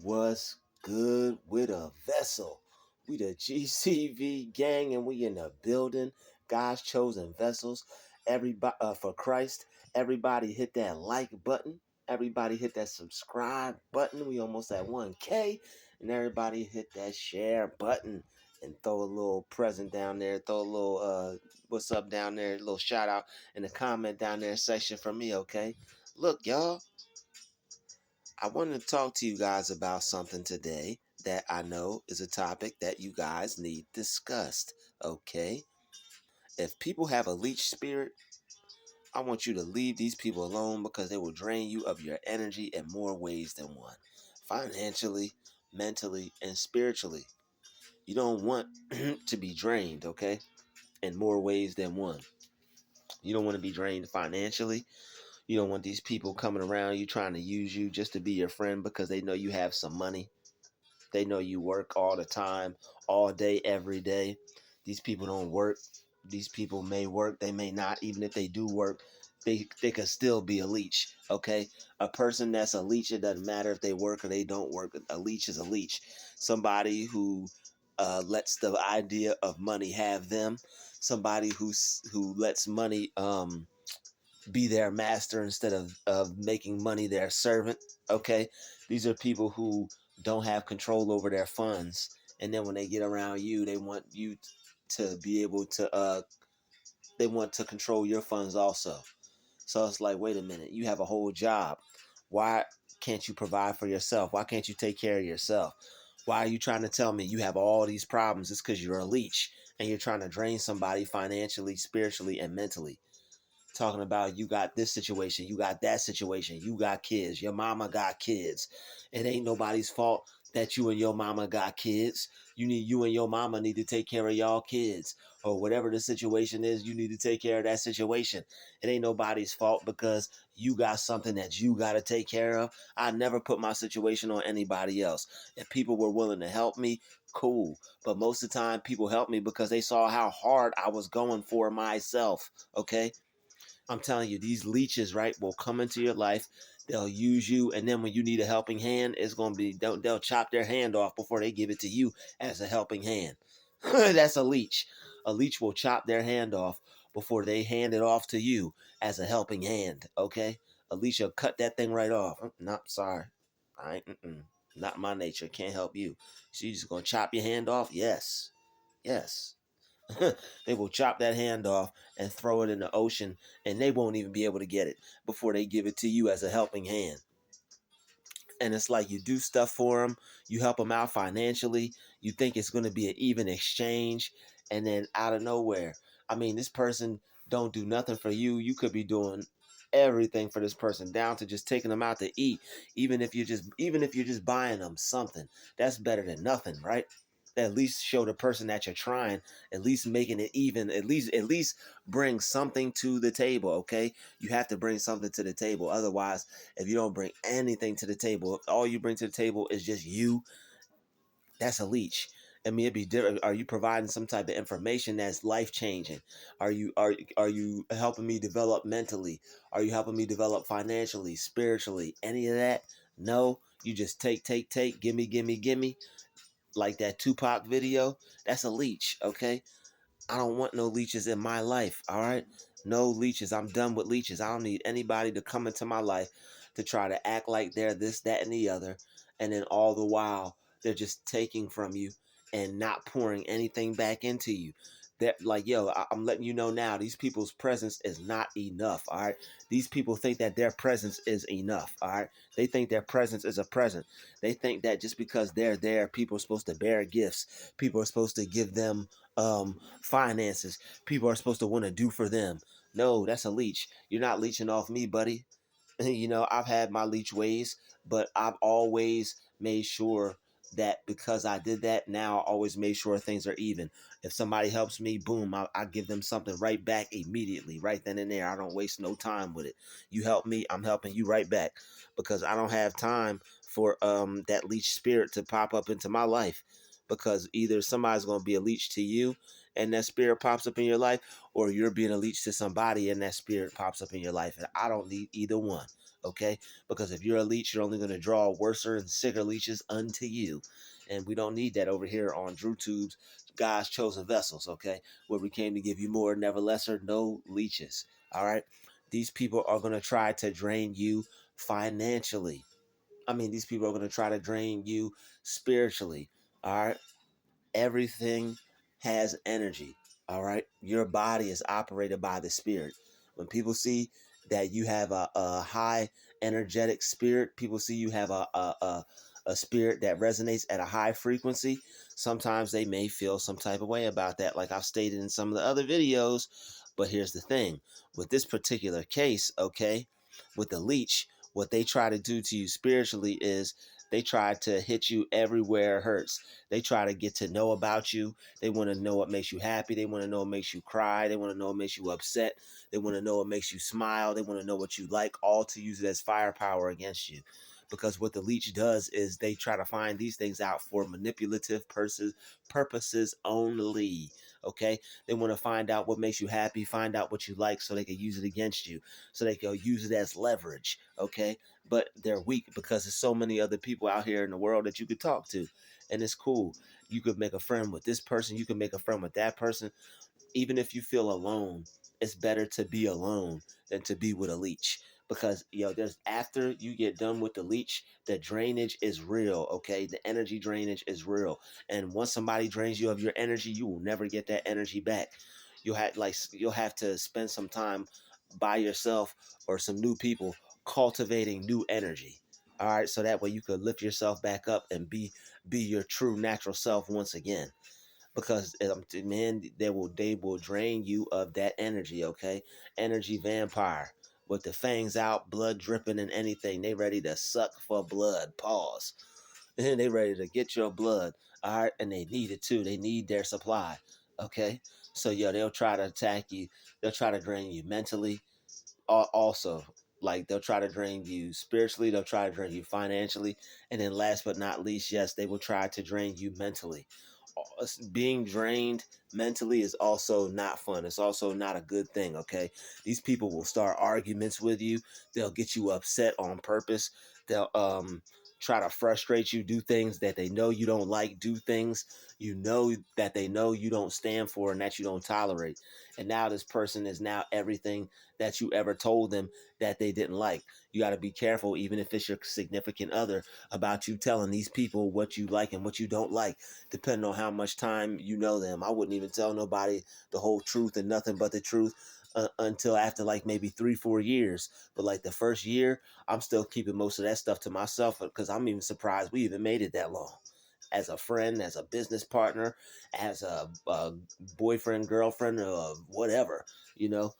What's good with a vessel? We the GCV gang and we in the building. God's chosen vessels. Everybody for Christ. Everybody hit that like button. Everybody hit that subscribe button. We almost at 1K. And everybody hit that share button and throw a little present down there. Throw a little what's up down there. A little shout out in the comment down there section for me, okay? Look, y'all. I wanted to talk to you guys about something today that I know is a topic that you guys need discussed, okay? If people have a leech spirit, I want you to leave these people alone because they will drain you of your energy in more ways than one. Financially, mentally, and spiritually. You don't want to be drained, okay? In more ways than one. You don't want to be drained financially. You don't want these people coming around you trying to use you just to be your friend because they know you have some money. They know you work all the time, all day, every day. These people don't work. These people may work. They may not. Even if they do work, they could still be a leech. Okay, a person that's a leech. It doesn't matter if they work or they don't work. A leech is a leech. Somebody who lets the idea of money have them. Somebody who lets money be their master instead of making money their servant. Okay, these are people who don't have control over their funds, and then when they get around you, they want you to be able to they want to control your funds also. So it's like, wait a minute, you have a whole job. Why can't you provide for yourself? Why can't you take care of yourself? Why are you trying to tell me you have all these problems? It's because you're a leech and you're trying to drain somebody financially, spiritually, and mentally. Talking about you got this situation, you got that situation, you got kids, your mama got kids. It ain't nobody's fault that you and your mama got kids. You and your mama need to take care of y'all kids. Or whatever the situation is, you need to take care of that situation. It ain't nobody's fault because you got something that you got to take care of. I never put my situation on anybody else. If people were willing to help me, cool. But most of the time, people help me because they saw how hard I was going for myself. Okay? I'm telling you, these leeches, right, will come into your life. They'll use you, and then when you need a helping hand, it's gonna be they'll chop their hand off before they give it to you as a helping hand. That's a leech. A leech will chop their hand off before they hand it off to you as a helping hand. Okay, a leech will cut that thing right off. No, sorry, I ain't. Not my nature. Can't help you. So you just gonna chop your hand off? Yes, yes. They will chop that hand off and throw it in the ocean, and they won't even be able to get it before they give it to you as a helping hand. And it's like you do stuff for them, you help them out financially, you think it's going to be an even exchange, and then out of nowhere, I mean, this person don't do nothing for you. You could be doing everything for this person, down to just taking them out to eat. Even if you're just buying them something, that's better than nothing, right? At least show the person that you're trying, at least making it even, at least bring something to the table. Okay, you have to bring something to the table. Otherwise, if you don't bring anything to the table, if all you bring to the table is just you, that's a leech. I mean, it'd be different. Are you providing some type of information that's life changing? Are you helping me develop mentally? Are you helping me develop financially, spiritually? Any of that? No. You just take, gimme, gimme, gimme, like that Tupac video. That's a leech. Okay, I don't want no leeches in my life, all right? No leeches. I'm done with leeches. I don't need anybody to come into my life to try to act like they're this, that, and the other. And then all the while, they're just taking from you and not pouring anything back into you. That, like, yo, I'm letting you know now, these people's presence is not enough, all right? These people think that their presence is enough, all right? They think their presence is a present. They think that just because they're there, people are supposed to bear gifts. People are supposed to give them finances. People are supposed to want to do for them. No, that's a leech. You're not leeching off me, buddy. You know, I've had my leech ways, but I've always made sure that because I did that, now I always made sure things are even. If somebody helps me, boom, I give them something right back immediately, right then and there. I don't waste no time with it. You help me, I'm helping you right back, because I don't have time for that leech spirit to pop up into my life, because either somebody's going to be a leech to you and that spirit pops up in your life, or you're being a leech to somebody and that spirit pops up in your life. And I don't need either one. okay? Because if you're a leech, you're only going to draw worser and sicker leeches unto you. And we don't need that over here on DruuTube's God's Chosen Vessels, okay? Where we came to give you more, never lesser, no leeches, all right? These people are going to try to drain you financially. I mean, these people are going to try to drain you spiritually, all right? Everything has energy. All right. Your body is operated by the spirit. When people see that you have a high energetic spirit, people see you have a spirit that resonates at a high frequency. Sometimes they may feel some type of way about that, like I've stated in some of the other videos. But here's the thing with this particular case, okay, with the leech, what they try to do to you spiritually is they try to hit you everywhere it hurts. They try to get to know about you. They want to know what makes you happy. They want to know what makes you cry. They want to know what makes you upset. They want to know what makes you smile. They want to know what you like, all to use it as firepower against you. Because what the leech does is they try to find these things out for manipulative purposes only. Okay? They want to find out what makes you happy, find out what you like so they can use it against you. So they can use it as leverage. Okay? But they're weak because there's so many other people out here in the world that you could talk to. And it's cool. You could make a friend with this person. You can make a friend with that person. Even if you feel alone, it's better to be alone than to be with a leech. Because there's after you get done with the leech, the drainage is real. Okay, the energy drainage is real. And once somebody drains you of your energy, you will never get that energy back. You'll have to spend some time by yourself or some new people cultivating new energy. All right, so that way you could lift yourself back up and be your true natural self once again. Because man, they will drain you of that energy. Okay, energy vampire with the fangs out, blood dripping, and anything. They ready to suck for blood. Pause. And they ready to get your blood. All right, and they need it too. They need their supply. Okay, so they'll try to attack you. They'll try to drain you mentally also. Like they'll try to drain you spiritually, they'll try to drain you financially, and then last but not least, yes, they will try to drain you mentally. Being drained mentally is also not fun. It's also not a good thing. Okay, these people will start arguments with you. They'll get you upset on purpose. They'll try to frustrate you, do things that they know you don't like, do things that they know you don't stand for and that you don't tolerate. And now this person is now everything that you ever told them that they didn't like. You got to be careful, even if it's your significant other, about you telling these people what you like and what you don't like, depending on how much time you know them. I wouldn't even tell nobody the whole truth and nothing but the truth until after like maybe 3-4 years. But like the first year, I'm still keeping most of that stuff to myself because I'm even surprised we even made it that long. As a friend, as a business partner, as a boyfriend, girlfriend, or whatever, you know,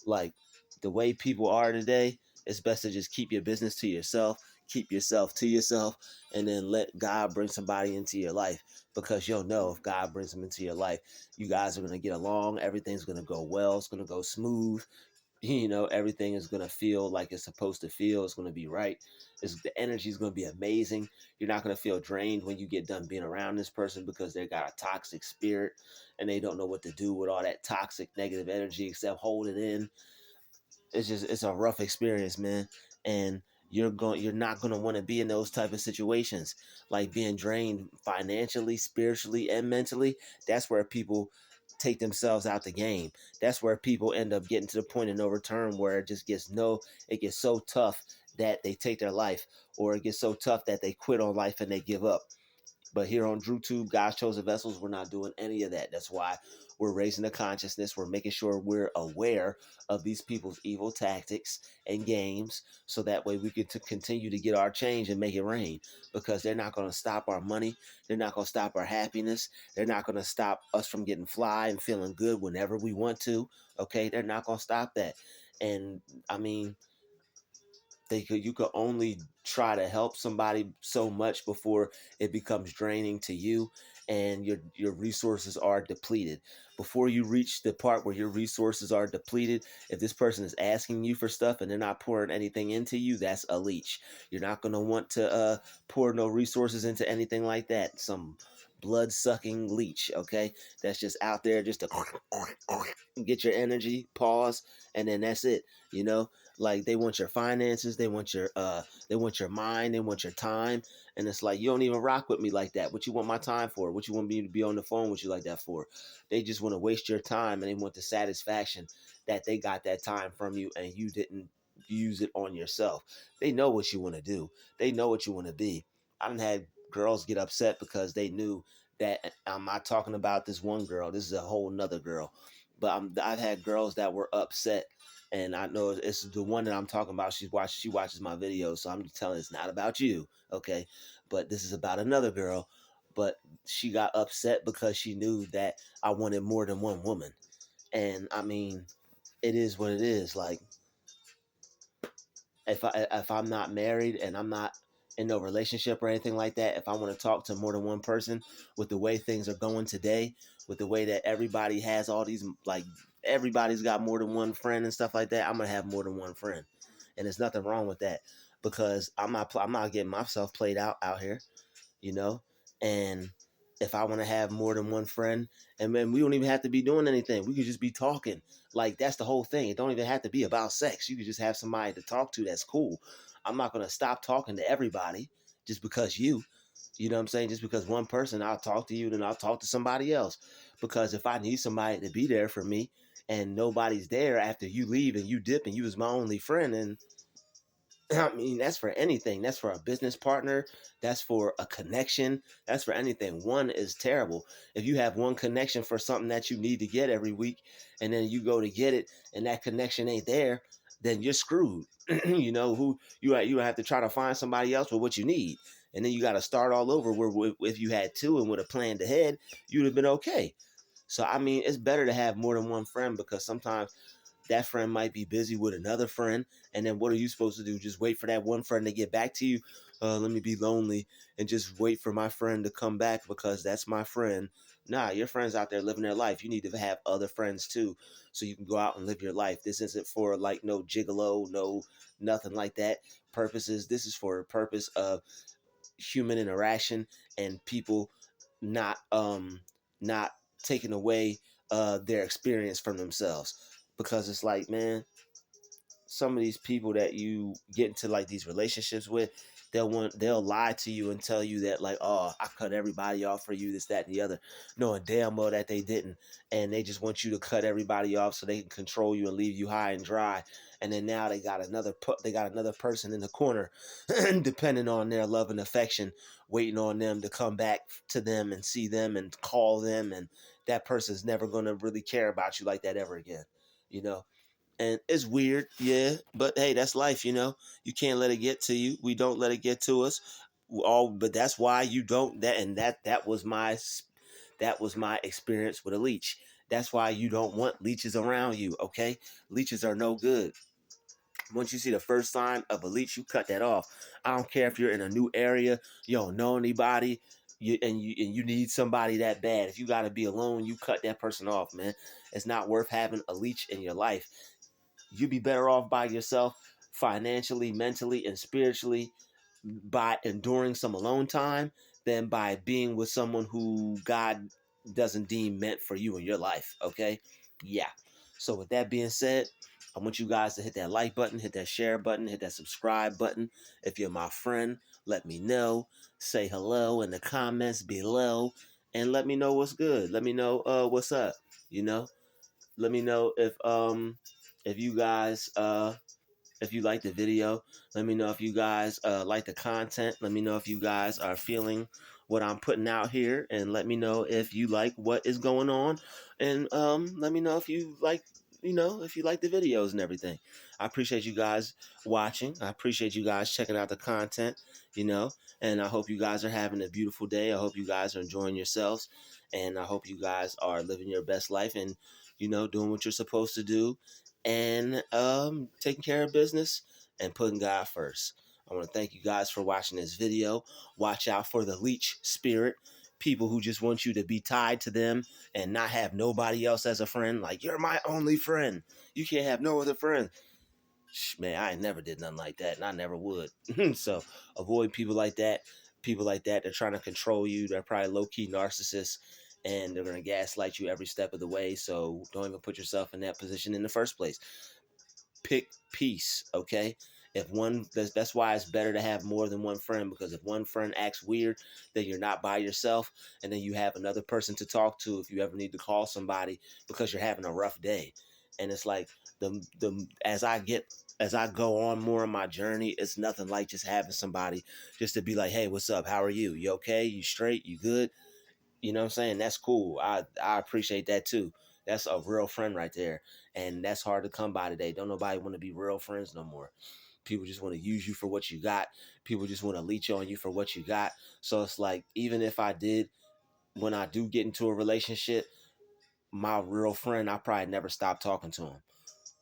like the way people are today, it's best to just keep your business to yourself, keep yourself to yourself, and then let God bring somebody into your life. Because you'll know if God brings them into your life, you guys are going to get along, everything's going to go well, it's going to go smooth. Everything is going to feel like it's supposed to feel. It's going to be right. The energy is going to be amazing. You're not going to feel drained when you get done being around this person because they got a toxic spirit and they don't know what to do with all that toxic negative energy except hold it in. It's a rough experience, man. And you're not going to want to be in those type of situations, like being drained financially, spiritually, and mentally. That's where people take themselves out the game. That's where people end up getting to the point of no return, where it gets so tough that they take their life, or it gets so tough that they quit on life and they give up. But here on DruuTube, God's Chosen Vessels, we're not doing any of that. That's why we're raising the consciousness. We're making sure we're aware of these people's evil tactics and games, so that way we can continue to get our change and make it rain. Because they're not going to stop our money. They're not going to stop our happiness. They're not going to stop us from getting fly and feeling good whenever we want to. Okay, they're not going to stop that. And I mean, you could only try to help somebody so much before it becomes draining to you and your resources are depleted. Before you reach the part where your resources are depleted, if this person is asking you for stuff and they're not pouring anything into you, that's a leech. You're not going to want to pour no resources into anything like that. Some blood sucking leech, okay, that's just out there just to get your energy, pause, and then that's it. Like they want your finances, they want your mind, they want your time. And it's like, you don't even rock with me like that. What you want my time for? What you want me to be on the phone with you like that for? They just want to waste your time, and they want the satisfaction that they got that time from you and you didn't use it on yourself. They know what you want to do. They know what you want to be. I done had girls get upset because they knew that I'm not talking about this one girl. This is a whole nother girl. But I've had girls that were upset, and I know it's the one that I'm talking about. She watches my videos, so I'm just telling it's not about you, okay? But this is about another girl. But she got upset because she knew that I wanted more than one woman, and I mean, it is what it is. Like if I'm not married and I'm not in no relationship or anything like that, if I want to talk to more than one person, with the way things are going today, with the way that everybody has all these, like, everybody's got more than one friend and stuff like that, I'm gonna have more than one friend, and there's nothing wrong with that, because I'm not getting myself played out here, you know. And if I want to have more than one friend, and man, we don't even have to be doing anything. We could just be talking. Like, that's the whole thing. It don't even have to be about sex. You could just have somebody to talk to. That's cool. I'm not gonna stop talking to everybody just because you know what I'm saying? Just because one person, I'll talk to you, then I'll talk to somebody else. Because if I need somebody to be there for me and nobody's there after you leave and you dip and you was my only friend, and I mean, that's for anything. That's for a business partner. That's for a connection. That's for anything. One is terrible. If you have one connection for something that you need to get every week, and then you go to get it, and that connection ain't there, then you're screwed. You know who you have to try to find somebody else with what you need, and then you got to start all over. Where if you had two and would have planned ahead, you'd have been okay. So I mean, it's better to have more than one friend, because sometimes that friend might be busy with another friend, and then what are you supposed to do? Just wait for that one friend to get back to you? Let me be lonely and just wait for my friend to come back because that's my friend. Nah, your friend's out there living their life. You need to have other friends too, so you can go out and live your life. This isn't for like no gigolo, no nothing like that purposes. This is for a purpose of human interaction and people not taking away their experience from themselves. Because it's like, man, some of these people that you get into like these relationships with, they'll lie to you and tell you that, like, oh, I cut everybody off for you, this, that, and the other, knowing damn well that they didn't. And they just want you to cut everybody off so they can control you and leave you high and dry. And then now they got another person in the corner depending on their love and affection, waiting on them to come back to them and see them and call them, and that person's never going to really care about you like that ever again, you know. And it's weird, yeah, but hey, that's life, you know. You can't let it get to you. We don't let it get to us. All, but that's why you don't. That was my experience with a leech. That's why you don't want leeches around you. Okay, leeches are no good. Once you see the first sign of a leech, you cut that off. I don't care if you're in a new area, you don't know anybody, you need somebody that bad. If you got to be alone, you cut that person off, man. It's not worth having a leech in your life. You'd be better off by yourself, financially, mentally, and spiritually, by enduring some alone time than by being with someone who God doesn't deem meant for you in your life. Okay? Yeah. So with that being said, I want you guys to hit that like button, hit that share button, hit that subscribe button. If you're my friend, let me know. Say hello in the comments below, and let me know what's good. Let me know what's up. You know, let me know if you guys if you like the video. Let me know if you guys like the content. Let me know if you guys are feeling what I'm putting out here, and let me know if you like what is going on, and let me know if you like, you know, if you like the videos and everything. I appreciate you guys watching. I appreciate you guys checking out the content, you know, and I hope you guys are having a beautiful day. I hope you guys are enjoying yourselves, and I hope you guys are living your best life and, you know, doing what you're supposed to do, and taking care of business and putting God first. I want to thank you guys for watching this video. Watch out for the leech spirit. People who just want you to be tied to them and not have nobody else as a friend. Like, you're my only friend. You can't have no other friend. Man, I never did nothing like that, and I never would. So avoid people like that. People like that, they're trying to control you. They're probably low-key narcissists, and they're going to gaslight you every step of the way. So don't even put yourself in that position in the first place. pick peace, okay? If one, that's why it's better to have more than one friend, because if one friend acts weird, then you're not by yourself, and then you have another person to talk to if you ever need to call somebody because you're having a rough day. And it's like the as I go on more in my journey, it's nothing like just having somebody just to be like, hey, what's up? How are you? You okay? You straight? You good? You know what I'm saying? That's cool. I appreciate that too. That's a real friend right there. And that's hard to come by today. Don't nobody want to be real friends no more. People just want to use you for what you got. People just want to leech on you for what you got. So it's like, even if I did, when I do get into a relationship, my real friend, I probably never stop talking to him.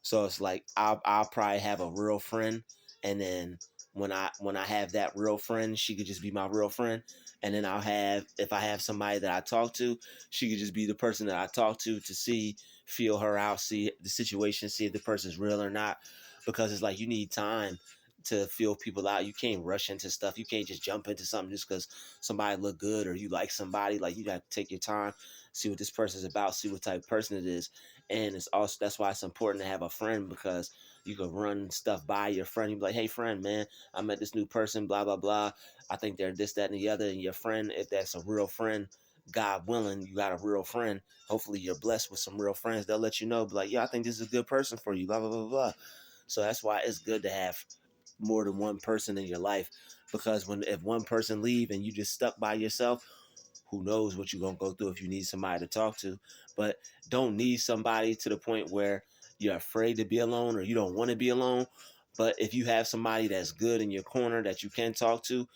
So it's like I'll probably have a real friend, and then when I have that real friend, she could just be my real friend. And then I'll have, if I have somebody that I talk to, she could just be the person that I talk to see, feel her out, see the situation, see if the person's real or not. Because it's like, you need time to feel people out. You can't rush into stuff. You can't just jump into something just because somebody look good or you like somebody. Like, you got to take your time, see what this person's about, see what type of person it is. And it's also, that's why it's important to have a friend, because you can run stuff by your friend. You be like, hey friend, man, I met this new person, blah blah blah. I think they're this, that, and the other. And your friend, if that's a real friend, God willing, you got a real friend. Hopefully you're blessed with some real friends. They'll let you know, be like, yeah, I think this is a good person for you, blah blah blah blah. So that's why it's good to have more than one person in your life, because if one person leave and you just stuck by yourself, who knows what you're gonna go through if you need somebody to talk to. But don't need somebody to the point where you're afraid to be alone or you don't want to be alone. But if you have somebody that's good in your corner that you can talk to,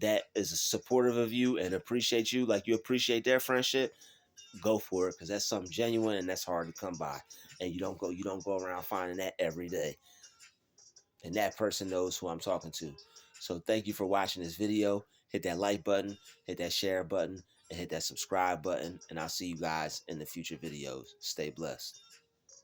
that is supportive of you and appreciate you like you appreciate their friendship, go for it, because that's something genuine and that's hard to come by. And you don't go around finding that every day. And that person knows who I'm talking to. So thank you for watching this video. Hit that like button, hit that share button, and hit that subscribe button. And I'll see you guys in the future videos. Stay blessed.